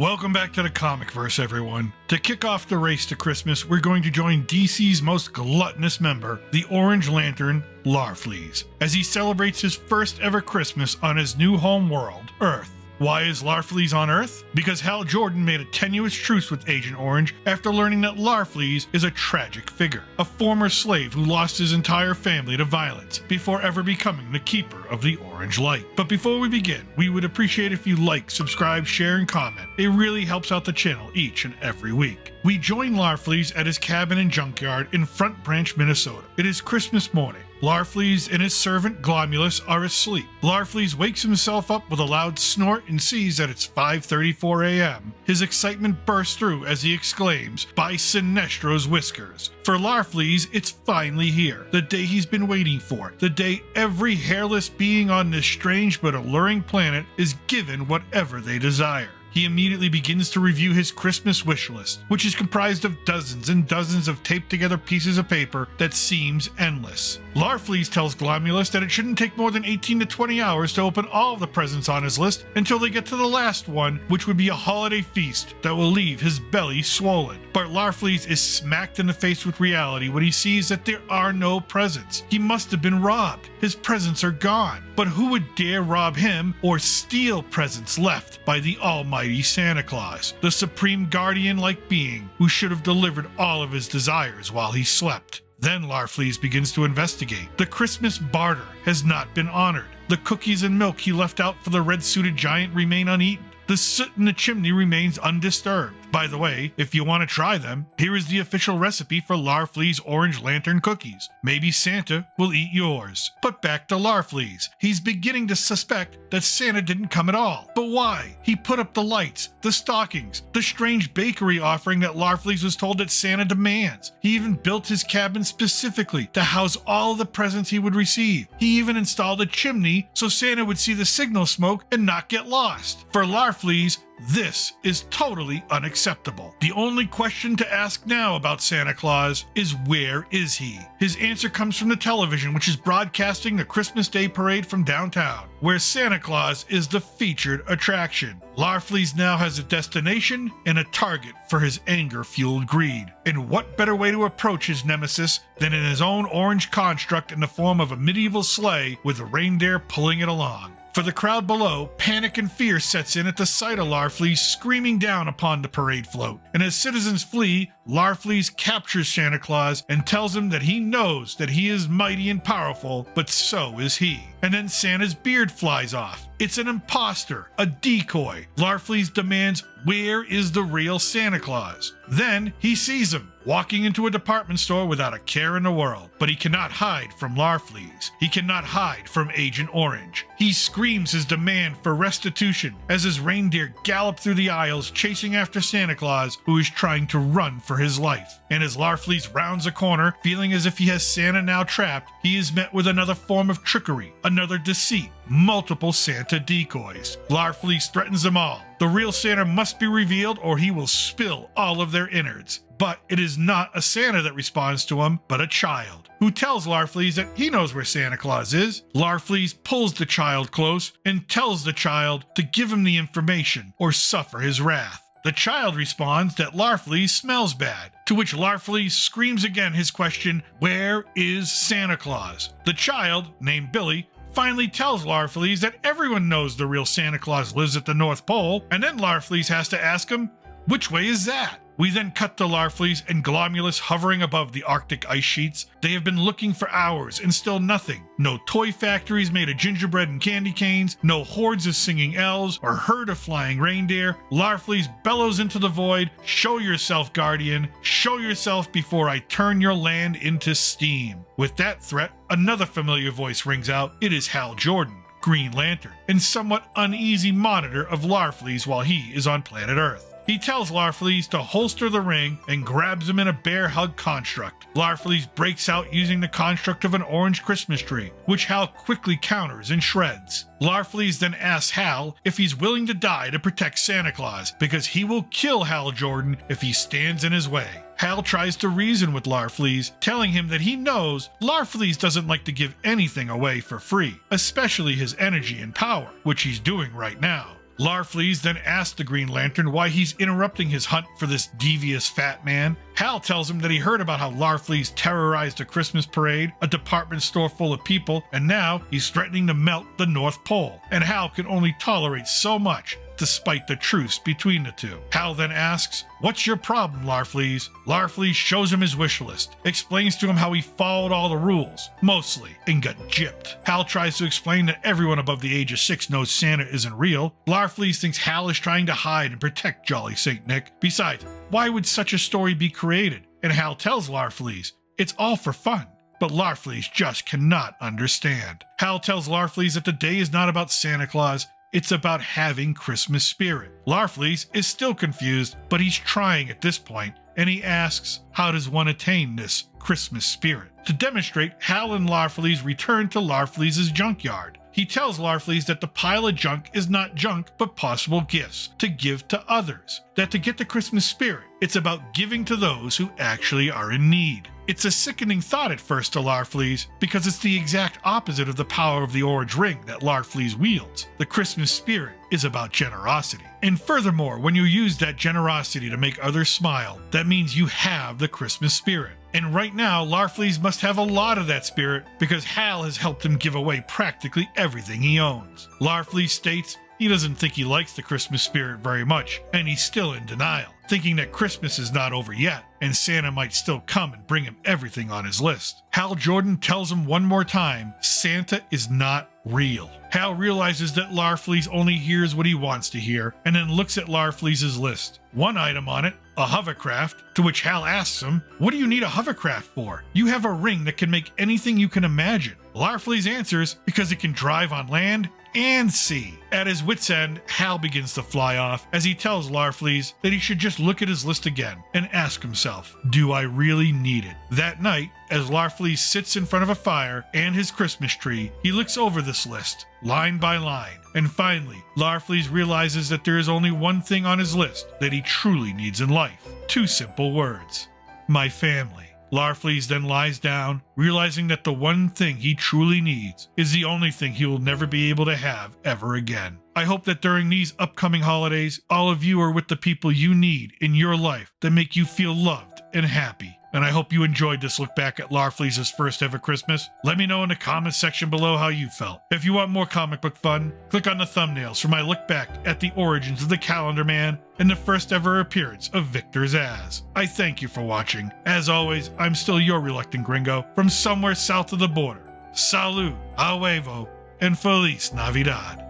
Welcome back to the comic verse, everyone. To kick off the race to Christmas, we're going to join DC's most gluttonous member, the Orange Lantern, LARFLEEZE, as he celebrates his first ever Christmas on his new home world, Earth. Why is LARFLEEZE on Earth? Because Hal Jordan made a tenuous truce with Agent Orange after learning that LARFLEEZE is a tragic figure, a former slave who lost his entire family to violence before ever becoming the keeper of the Orange Light. But before we begin, we would appreciate if you like, subscribe, share, and comment. It really helps out the channel each and every week. We join LARFLEEZE at his cabin and junkyard in Front Branch, Minnesota. It is Christmas morning. LARFLEEZE and his servant Glomulus are asleep. LARFLEEZE wakes himself up with a loud snort and sees that it's 5:34 a.m. His excitement bursts through as he exclaims, "By Sinestro's whiskers!" For LARFLEEZE, it's finally here. The day he's been waiting for. The day every hairless being on this strange but alluring planet is given whatever they desire. He immediately begins to review his Christmas wish list, which is comprised of dozens and dozens of taped together pieces of paper that seems endless. LARFLEEZE tells Glomulus that it shouldn't take more than 18 to 20 hours to open all of the presents on his list until they get to the last one, which would be a holiday feast that will leave his belly swollen. But LARFLEEZE is smacked in the face with reality when he sees that there are no presents. He must have been robbed. His presents are gone. But who would dare rob him or steal presents left by the almighty Santa Claus, the supreme guardian-like being who should have delivered all of his desires while he slept? Then LARFLEEZE begins to investigate. The Christmas barter has not been honored. The cookies and milk he left out for the red-suited giant remain uneaten. The soot in the chimney remains undisturbed. By the way, if you want to try them, here is the official recipe for LARFLEEZE Orange Lantern cookies. Maybe Santa will eat yours. But back to LARFLEEZE. He's beginning to suspect that Santa didn't come at all. But why? He put up the lights, the stockings, the strange bakery offering that LARFLEEZE was told that Santa demands. He even built his cabin specifically to house all the presents he would receive. He even installed a chimney so Santa would see the signal smoke and not get lost. For LARFLEEZE, this is totally unacceptable. The only question to ask now about Santa Claus is, where is he? His answer comes from the television, which is broadcasting the Christmas Day parade from downtown, where Santa Claus is the featured attraction. LARFLEEZE now has a destination and a target for his anger-fueled greed. And what better way to approach his nemesis than in his own orange construct in the form of a medieval sleigh with a reindeer pulling it along? For the crowd below, panic and fear sets in at the sight of LARFLEEZE screaming down upon the parade float. And as citizens flee, LARFLEEZE captures Santa Claus and tells him that he knows that he is mighty and powerful, but so is he. And then Santa's beard flies off. It's an imposter, a decoy. LARFLEEZE demands, where is the real Santa Claus? Then he sees him, walking into a department store without a care in the world. But he cannot hide from LARFLEEZE. He cannot hide from Agent Orange. He screams his demand for restitution as his reindeer gallop through the aisles chasing after Santa Claus, who is trying to run for his life. And as LARFLEEZE rounds a corner, feeling as if he has Santa now trapped, he is met with another form of trickery, another deceit, multiple Santa decoys. LARFLEEZE threatens them all. The real Santa must be revealed or he will spill all of their innards. But it is not a Santa that responds to him, but a child, who tells LARFLEEZE that he knows where Santa Claus is. LARFLEEZE pulls the child close and tells the child to give him the information or suffer his wrath. The child responds that LARFLEEZE smells bad, to which LARFLEEZE screams again his question, where is Santa Claus? The child, named Billy, finally tells LARFLEEZE that everyone knows the real Santa Claus lives at the North Pole, and then LARFLEEZE has to ask him, which way is that? We then cut to LARFLEEZE and Glomulus hovering above the Arctic ice sheets. They have been looking for hours and still nothing. No toy factories made of gingerbread and candy canes, no hordes of singing elves or herd of flying reindeer. LARFLEEZE bellows into the void, show yourself, Guardian. Show yourself before I turn your land into steam. With that threat, another familiar voice rings out. It is Hal Jordan, Green Lantern, and somewhat uneasy monitor of LARFLEEZE while he is on planet Earth. He tells LARFLEEZE to holster the ring and grabs him in a bear hug construct. LARFLEEZE breaks out using the construct of an orange Christmas tree, which Hal quickly counters and shreds. LARFLEEZE then asks Hal if he's willing to die to protect Santa Claus, because he will kill Hal Jordan if he stands in his way. Hal tries to reason with LARFLEEZE, telling him that he knows LARFLEEZE doesn't like to give anything away for free, especially his energy and power, which he's doing right now. LARFLEEZE then asks the Green Lantern why he's interrupting his hunt for this devious fat man. Hal tells him that he heard about how LARFLEEZE terrorized a Christmas parade, a department store full of people, and now he's threatening to melt the North Pole. And Hal can only tolerate so much, despite the truce between the two. Hal then asks, "What's your problem, LARFLEEZE?" LARFLEEZE shows him his wish list, explains to him how he followed all the rules, mostly, and got gypped. Hal tries to explain that everyone above the age of 6 knows Santa isn't real. LARFLEEZE thinks Hal is trying to hide and protect Jolly St. Nick. Besides, why would such a story be created? And Hal tells LARFLEEZE, it's all for fun. But LARFLEEZE just cannot understand. Hal tells LARFLEEZE that the day is not about Santa Claus, it's about having Christmas spirit. LARFLEEZE is still confused, but he's trying at this point, and he asks, how does one attain this Christmas spirit? To demonstrate, Hal and LARFLEEZE return to LARFLEEZE's junkyard. He tells LARFLEEZE that the pile of junk is not junk, but possible gifts to give to others. That to get the Christmas spirit, it's about giving to those who actually are in need. It's a sickening thought at first to LARFLEEZE, because it's the exact opposite of the power of the orange ring that LARFLEEZE wields. The Christmas spirit is about generosity. And furthermore, when you use that generosity to make others smile, that means you have the Christmas spirit. And right now, LARFLEEZE must have a lot of that spirit because Hal has helped him give away practically everything he owns. LARFLEEZE states he doesn't think he likes the Christmas spirit very much, and he's still in denial, thinking that Christmas is not over yet, and Santa might still come and bring him everything on his list. Hal Jordan tells him one more time, Santa is not real. Hal realizes that LARFLEEZE only hears what he wants to hear, and then looks at LARFLEEZE's list. One item on it, a hovercraft, to which Hal asks him, what do you need a hovercraft for? You have a ring that can make anything you can imagine. LARFLEEZE answers, because it can drive on land and sea. At his wit's end, Hal begins to fly off as he tells LARFLEEZE that he should just look at his list again and ask himself, do I really need it? That night, as LARFLEEZE sits in front of a fire and his Christmas tree, he looks over this list, line by line, and finally, LARFLEEZE realizes that there is only one thing on his list that he truly needs in life. 2 simple words. My family. LARFLEEZE then lies down, realizing that the one thing he truly needs is the only thing he will never be able to have ever again. I hope that during these upcoming holidays, all of you are with the people you need in your life that make you feel loved and happy. And I hope you enjoyed this look back at LARFLEEZE's first ever Christmas. Let me know in the comments section below how you felt. If you want more comic book fun, click on the thumbnails for my look back at the origins of the Calendar Man and the first ever appearance of Victor Zsasz. I thank you for watching. As always, I'm still your reluctant gringo from somewhere south of the border. Salud, a huevo, and Feliz Navidad.